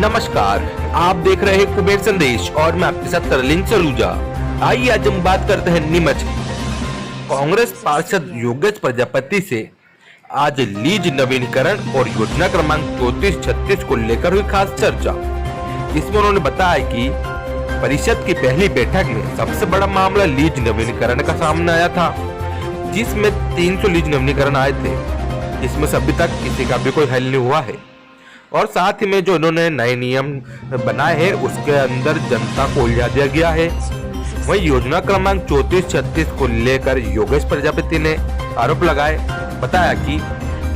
नमस्कार, आप देख रहे हैं कुबेर संदेश और मैं आपके साथ तरलिंग सलूजा। आइए आज हम बात करते हैं नीमच की। कांग्रेस पार्षद योगेश प्रजापति से आज लीज नवीनीकरण और योजना क्रमांक 3436 को लेकर हुई खास चर्चा। इसमें उन्होंने बताया कि परिषद की पहली बैठक में सबसे बड़ा मामला लीज नवीनीकरण का सामने आया था, जिसमें 300 लीज नवीनीकरण आए थे, जिसमें से अभी तक किसी का भी कोई हल नहीं हुआ है। और साथ ही में जो इन्होंने नए नियम बनाए हैं उसके अंदर जनता को उलझा दिया गया है। वही योजना क्रमांक 3436 को लेकर योगेश प्रजापति ने आरोप लगाए। बताया कि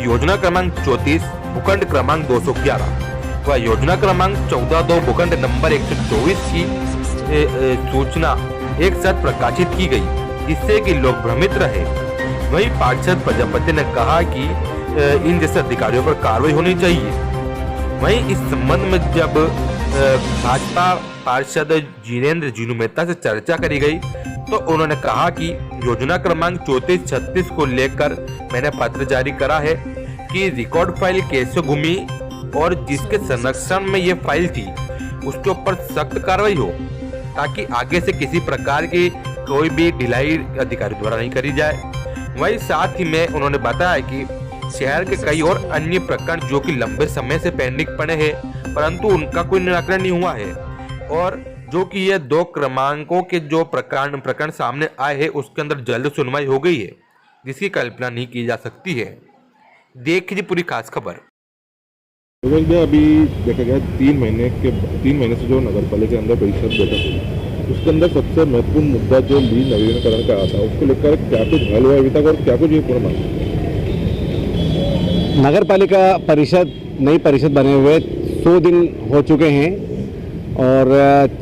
योजना क्रमांक 34 भूखंड क्रमांक 211 व योजना क्रमांक 14-2 भूखंड नंबर 124 की सूचना एक साथ प्रकाशित की गई, जिससे कि लोग भ्रमित रहे। वही पार्षद प्रजापति ने कहा कि इन जैसे अधिकारियों पर कार्रवाई होनी चाहिए। वहीं इस संबंध में जब भाजपा पार्षद जिनेंद्र जीनू मेहता से चर्चा करी गई तो उन्होंने कहा कि योजना क्रमांक 3436 को लेकर मैंने पत्र जारी करा है कि रिकॉर्ड फाइल कैसे घूमी और जिसके संरक्षण में ये फाइल थी उसके ऊपर सख्त कार्रवाई हो, ताकि आगे से किसी प्रकार की कोई भी ढिलाई अधिकारी द्वारा नहीं करी जाए। वहीं साथ ही में उन्होंने बताया कि शहर के कई और अन्य प्रकरण जो कि लंबे समय से पेंडिंग पड़े हैं, परंतु उनका कोई निराकरण नहीं हुआ है, और जो कि ये 2 क्रमांकों के जो प्रकरण सामने आए हैं उसके अंदर जल्द सुनवाई हो गई है, जिसकी कल्पना नहीं की जा सकती है। देखिए पूरी खास खबर। अभी देखा गया 3 महीने से जो नगर पालिका के अंदर परिषद बैठक हुई, उसके अंदर सबसे महत्वपूर्ण मुद्दा जो लीज नवीनीकरण का आता है उसको लेकर क्या कुछ हल हुआ अभी तक और क्या कुछ ये पूर्ण मांग? नगर पालिका परिषद नई परिषद बने हुए 100 दिन हो चुके हैं और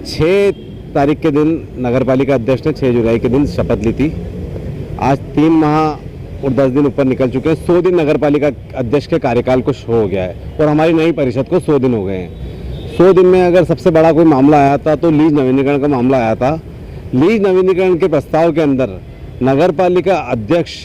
6 तारीख के दिन नगर पालिका अध्यक्ष ने 6 जुलाई के दिन शपथ ली थी। आज 3 माह और 10 दिन ऊपर निकल चुके हैं। 100 दिन नगर पालिका अध्यक्ष के कार्यकाल को हो गया है और हमारी नई परिषद को 100 दिन हो गए हैं। 100 दिन में अगर सबसे बड़ा कोई मामला आया था तो लीज नवीनीकरण का मामला आया था। लीज नवीनीकरण के प्रस्ताव के अंदर नगर पालिका अध्यक्ष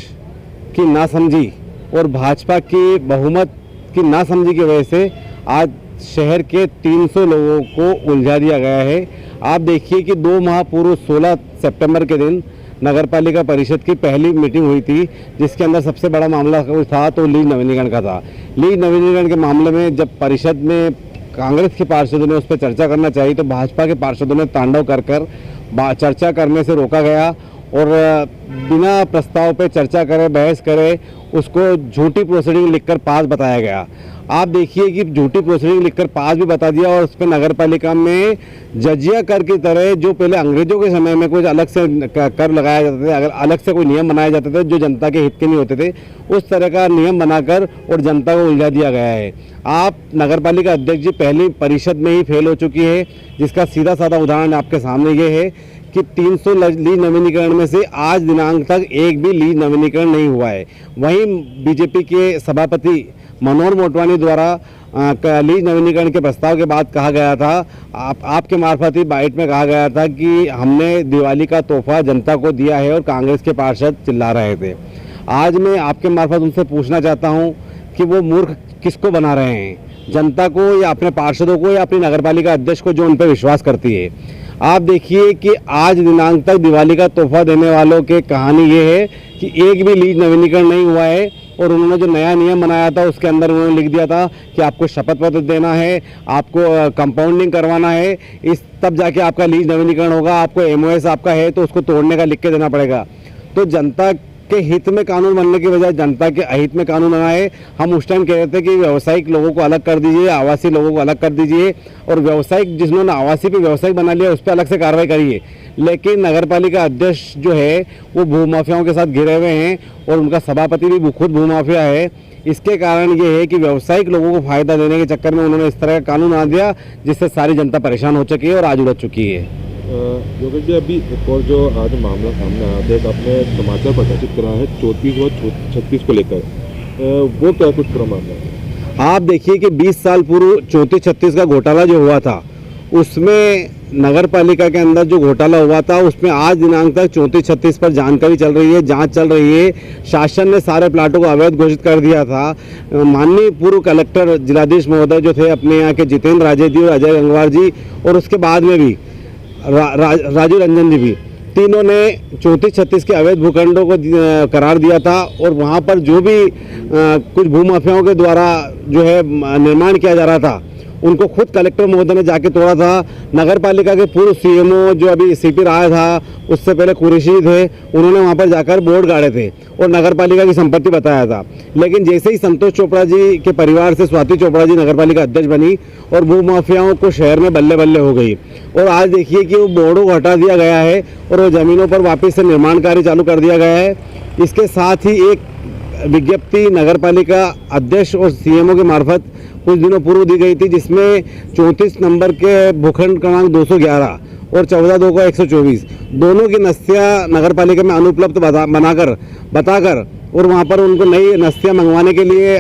की नासमझी और भाजपा की बहुमत की नासमझी की वजह से आज शहर के 300 लोगों को उलझा दिया गया है। आप देखिए कि 2 माह पूर्व 16 सितंबर के दिन नगर पालिका परिषद की पहली मीटिंग हुई थी, जिसके अंदर सबसे बड़ा मामला था तो लीज नवीनीकरण का था। लीज नवीनीकरण के मामले में जब परिषद में कांग्रेस के पार्षदों ने उस पर चर्चा करना चाहिए तो भाजपा के पार्षदों ने तांडव कर चर्चा करने से रोका गया और बिना प्रस्ताव पे चर्चा करे, बहस करे, उसको झूठी प्रोसीडिंग लिखकर पास बताया गया। आप देखिए कि झूठी प्रोसीडिंग लिखकर पास भी बता दिया और उस पर नगर पालिका में जजिया कर की तरह, जो पहले अंग्रेजों के समय में कुछ अलग से कर लगाया जाता था, अगर अलग से कोई नियम बनाए जाते थे जो जनता के हित के नहीं होते थे, उस तरह का नियम बनाकर और जनता को उलझा दिया गया है। आप नगर पालिका अध्यक्ष जी पहली परिषद में ही फेल हो चुकी है, जिसका सीधा साधा उदाहरण आपके सामने ये है कि 300 लीज नवीनीकरण में से आज दिनांक तक एक भी लीज नवीनीकरण नहीं हुआ है। वहीं बीजेपी के सभापति मनोहर मोटवानी द्वारा लीज नवीनीकरण के प्रस्ताव के बाद कहा गया था, आपके मार्फत ही बाइट में कहा गया था कि हमने दिवाली का तोहफा जनता को दिया है, और कांग्रेस के पार्षद चिल्ला रहे थे। आज मैं आपके मार्फत उनसे पूछना चाहता हूं कि वो मूर्ख किसको बना रहे हैं, जनता को या अपने पार्षदों को या अपनी नगरपालिका अध्यक्ष को जो उन पर विश्वास करती है। आप देखिए कि आज दिनांक तक दिवाली का तोहफा देने वालों के कहानी ये है कि एक भी लीज नवीनीकरण नहीं हुआ है, और उन्होंने जो नया नियम बनाया था उसके अंदर उन्होंने लिख दिया था कि आपको शपथ पत्र देना है, आपको कंपाउंडिंग करवाना है, इस तब जाके आपका लीज नवीनीकरण होगा, आपको एमओएस आपका है तो उसको तोड़ने का लिख के देना पड़ेगा। तो जनता के हित में कानून बनने की बजाय जनता के अहित में कानून बना है। हम उस टाइम कह रहे थे कि व्यावसायिक लोगों को अलग कर दीजिए, आवासीय लोगों को अलग कर दीजिए, और व्यावसायिक जिन्होंने आवासीय पे व्यावसायिक बना लिया उस पर अलग से कार्रवाई करिए। लेकिन नगरपालिका अध्यक्ष जो है वो भूमाफियाओं के साथ घिरे हुए हैं और उनका सभापति भी खुद भूमाफिया है। इसके कारण ये है कि व्यावसायिक लोगों को फायदा देने के चक्कर में उन्होंने इस तरह का कानून बना दिया, जिससे सारी जनता परेशान हो चुकी है और आज उलझ चुकी है। योगेश जी, अभी एक और जो आज मामला सामने आया था, आपने समाचार प्रकाशित करा है 34 और 36 को लेकर, वो क्या कुछ पूरा मामला है? आप देखिए कि 20 साल पूर्व 34-36 का घोटाला जो हुआ था उसमें नगर पालिका के अंदर जो घोटाला हुआ था उसमें आज दिनांक तक 34-36 पर जानकारी चल रही है, जांच चल रही है। शासन ने सारे प्लाटों को अवैध घोषित कर दिया था। माननीय पूर्व कलेक्टर जिलाधीश महोदय जो थे अपने यहाँ के जितेंद्र राजे जी और अजय गंगवार जी, और उसके बाद में भी राजू रंजन जी भी, तीनों ने 34-36 के अवैध भूखंडों को करार दिया था। और वहाँ पर जो भी कुछ भूमाफियाओं के द्वारा जो है निर्माण किया जा रहा था उनको खुद कलेक्टर महोदय ने जाके तोड़ा था। नगर पालिका के पूर्व सीएमओ जो अभी सीपी राय था, उससे पहले कुरैशी थे, उन्होंने वहाँ पर जाकर बोर्ड गाड़े थे और नगर पालिका की संपत्ति बताया था। लेकिन जैसे ही संतोष चोपड़ा जी के परिवार से स्वाति चोपड़ा जी नगर पालिका अध्यक्ष बनी और भूमाफियाओं को शहर में बल्ले बल्ले हो गई, और आज देखिए कि वो बोर्डों को हटा दिया गया है और वो ज़मीनों पर वापस से निर्माण कार्य चालू कर दिया गया है। इसके साथ ही एक विज्ञप्ति नगर पालिका अध्यक्ष और सीएमओ के मार्फत कुछ दिनों पूर्व दी गई थी, जिसमें 34 नंबर के भूखंड क्रमांक 211 और 14/2/124 दोनों की नस्तियाँ नगर पालिका में अनुपलब्ध बताकर और वहाँ पर उनको नई नस्तियाँ मंगवाने के लिए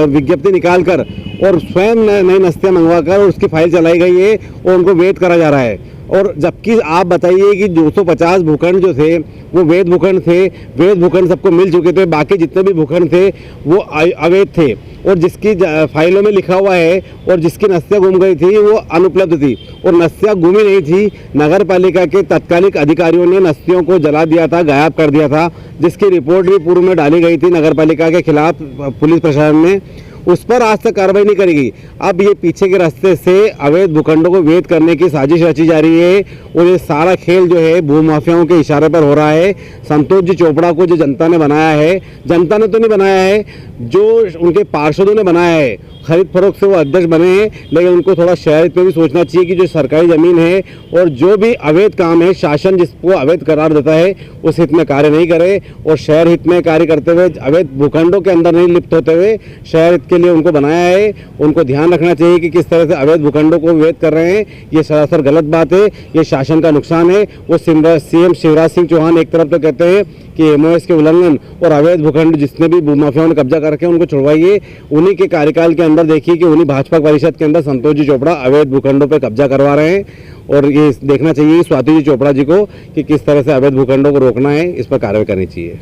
विज्ञप्ति निकालकर और स्वयं नई नस्तियाँ मंगवाकर और उसकी फाइल चलाई गई है और उनको वैध करा जा रहा है। और जबकि आप बताइए कि 250 भूखंड जो थे वो वैध भूखंड थे, वैध भूखंड सबको मिल चुके थे, बाकी जितने भी भूखंड थे वो अवैध थे और जिसकी फाइलों में लिखा हुआ है और जिसकी नस्तियाँ गुम गई थी वो अनुपलब्ध थी। और नस्तियाँ गुमी नहीं थी, नगर पालिका के तत्कालिक अधिकारियों ने नस्तियों को जला दिया था, गायब कर दिया था, जिसकी रिपोर्ट भी पूर्व में डाली गई थी नगर पालिका के खिलाफ पुलिस प्रशासन ने। उस पर आज तक कार्रवाई नहीं करेगी। अब ये पीछे के रास्ते से अवैध भूखंडों को वैध करने की साजिश रची जा रही है और ये सारा खेल जो है भूमाफियाओं के इशारे पर हो रहा है। संतोष जी चोपड़ा को जो जनता ने बनाया है, जनता ने तो नहीं बनाया है, जो उनके पार्षदों ने बनाया है, खरीद फरोख्त से वो अध्यक्ष बने हैं, लेकिन उनको थोड़ा शहर हित में भी सोचना चाहिए कि जो सरकारी ज़मीन है और जो भी अवैध काम है, शासन जिसको अवैध करार देता है उस हित में कार्य नहीं करे और शहर हित में कार्य करते हुए अवैध भूखंडों के अंदर नहीं लिप्त होते हुए शहर हित के लिए उनको बनाया है। उनको ध्यान रखना चाहिए कि किस तरह से अवैध भूखंडों को वैध कर रहे हैं, ये सरासर गलत बात है, ये शासन का नुकसान है। वो सीएम शिवराज सिंह चौहान एक तरफ तो कहते हैं कि एमओएस के उल्लंघन और अवैध भूखंड जितने भी भूमाफियाओं ने कब्जा करके उनको छुड़वाइए। उन्हीं के कार्यकाल के अंदर देखिए कि उन्हीं भाजपा परिषद के अंदर संतोष जी चोपड़ा अवैध भूखंडों पर कब्जा करवा रहे हैं और ये देखना चाहिए स्वाति जी चोपड़ा जी को कि किस तरह से अवैध भूखंडों को रोकना है, इस पर कार्रवाई करनी चाहिए।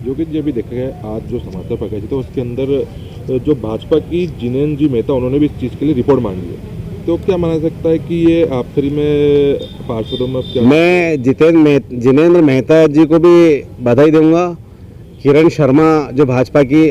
योगेश जी, अभी देखा गया आज जो समाचार प्रकाशित है उसके अंदर जो भाजपा की जिनेन्द्र जी मेहता उन्होंने भी इस चीज़ के लिए रिपोर्ट मांगी है, तो क्या माना सकता है कि ये आखिरी में पार्षदों में क्या? मैं जिनेन्द्र मेहता जी को भी बधाई दूंगा, किरण शर्मा जो भाजपा की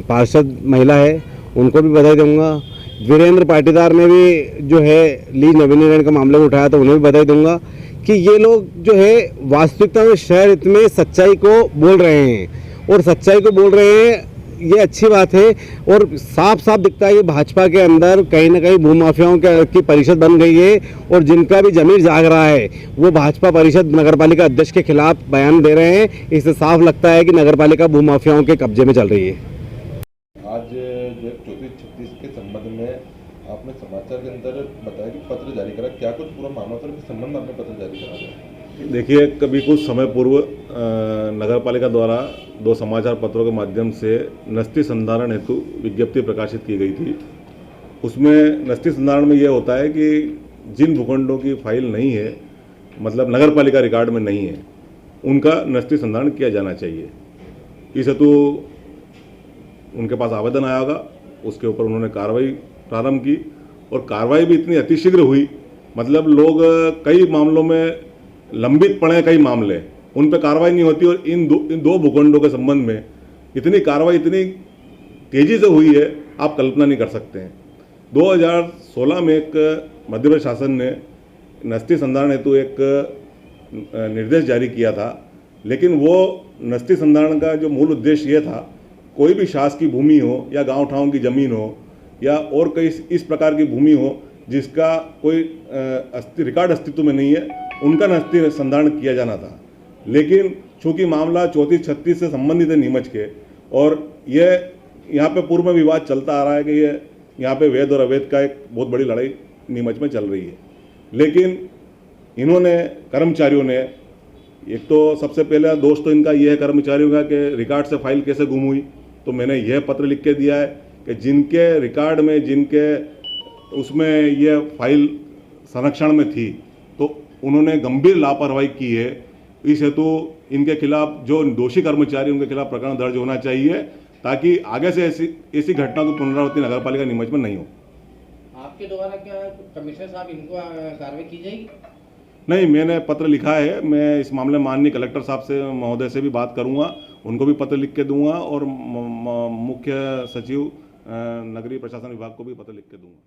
पार्षद महिला है उनको भी बधाई दूंगा, वीरेंद्र पाटीदार ने भी जो है लीज नवीनीकरण का मामला उठाया तो उन्हें भी बधाई दूंगा कि ये लोग जो है वास्तविकता में शहर हित में सच्चाई को बोल रहे हैं और सच्चाई को बोल रहे हैं, ये अच्छी बात है। और साफ साफ दिखता है कि भाजपा के अंदर कहीं ना कहीं भूमाफियाओं की परिषद बन गई है और जिनका भी जमीर जाग रहा है वो भाजपा परिषद नगरपालिका अध्यक्ष के खिलाफ बयान दे रहे हैं। इससे साफ लगता है कि नगरपालिका भूमाफियाओं के कब्जे में चल रही है। आज जो 34-36 के संबंध में आपने समाचार के अंदर बताया कि पत्र जारी करा, क्या कुछ पूरा मामला था, किस संबंध में आपने पत्र जारी करा? देखिए, कभी कुछ समय पूर्व नगर पालिका द्वारा 2 समाचार पत्रों के माध्यम से नस्ती संधारण हेतु विज्ञप्ति प्रकाशित की गई थी। उसमें नस्ती संधारण में ये होता है कि जिन भूखंडों की फाइल नहीं है, मतलब नगर पालिका रिकॉर्ड में नहीं है, उनका नस्ती संधारण किया जाना चाहिए। इस हेतु उनके पास आवेदन आया होगा, उसके ऊपर उन्होंने कार्रवाई प्रारंभ की और कार्रवाई भी इतनी अतिशीघ्र हुई, मतलब लोग कई मामलों में लंबित पड़े, कई मामले उन पर कार्रवाई नहीं होती और इन दो भूखंडों के संबंध में इतनी कार्रवाई इतनी तेजी से हुई है, आप कल्पना नहीं कर सकते हैं। 2016 में एक मध्य प्रदेश शासन ने नस्ती संधारण हेतु एक निर्देश जारी किया था, लेकिन वो नस्ती संधारण का जो मूल उद्देश्य ये था, कोई भी शासकीय भूमि हो या गांव ठाव की ज़मीन हो या और कई इस प्रकार की भूमि हो जिसका कोई रिकॉर्ड अस्तित्व में नहीं है, उनका नस्ती संधारण किया जाना था। लेकिन चूंकि मामला 34-36 से संबंधित है नीमच के, और ये यहाँ पे पूर्व में विवाद चलता आ रहा है कि ये यहाँ पे वैध और अवैध का एक बहुत बड़ी लड़ाई नीमच में चल रही है। लेकिन इन्होंने कर्मचारियों ने, एक तो सबसे पहला दोष तो इनका ये है कर्मचारियों का कि रिकॉर्ड से फाइल कैसे गुम हुई, तो मैंने यह पत्र लिख के दिया है कि जिनके रिकॉर्ड में, जिनके उसमें ये फाइल संरक्षण में थी, तो उन्होंने गंभीर लापरवाही की है। इस हेतु इनके खिलाफ जो दोषी कर्मचारी उनके खिलाफ प्रकरण दर्ज होना चाहिए, ताकि आगे से ऐसी घटना की पुनरावृत्ति नगर पालिका नीमच में नहीं हो। आपके द्वारा क्या कमिश्नर साहब इनको कार्रवाई की जाएगी? नहीं, मैंने पत्र लिखा है, मैं इस मामले में माननीय कलेक्टर साहब से महोदय से भी बात करूंगा, उनको भी पत्र लिख के दूंगा और मुख्य सचिव नगरीय प्रशासन विभाग को भी पत्र लिख के दूंगा।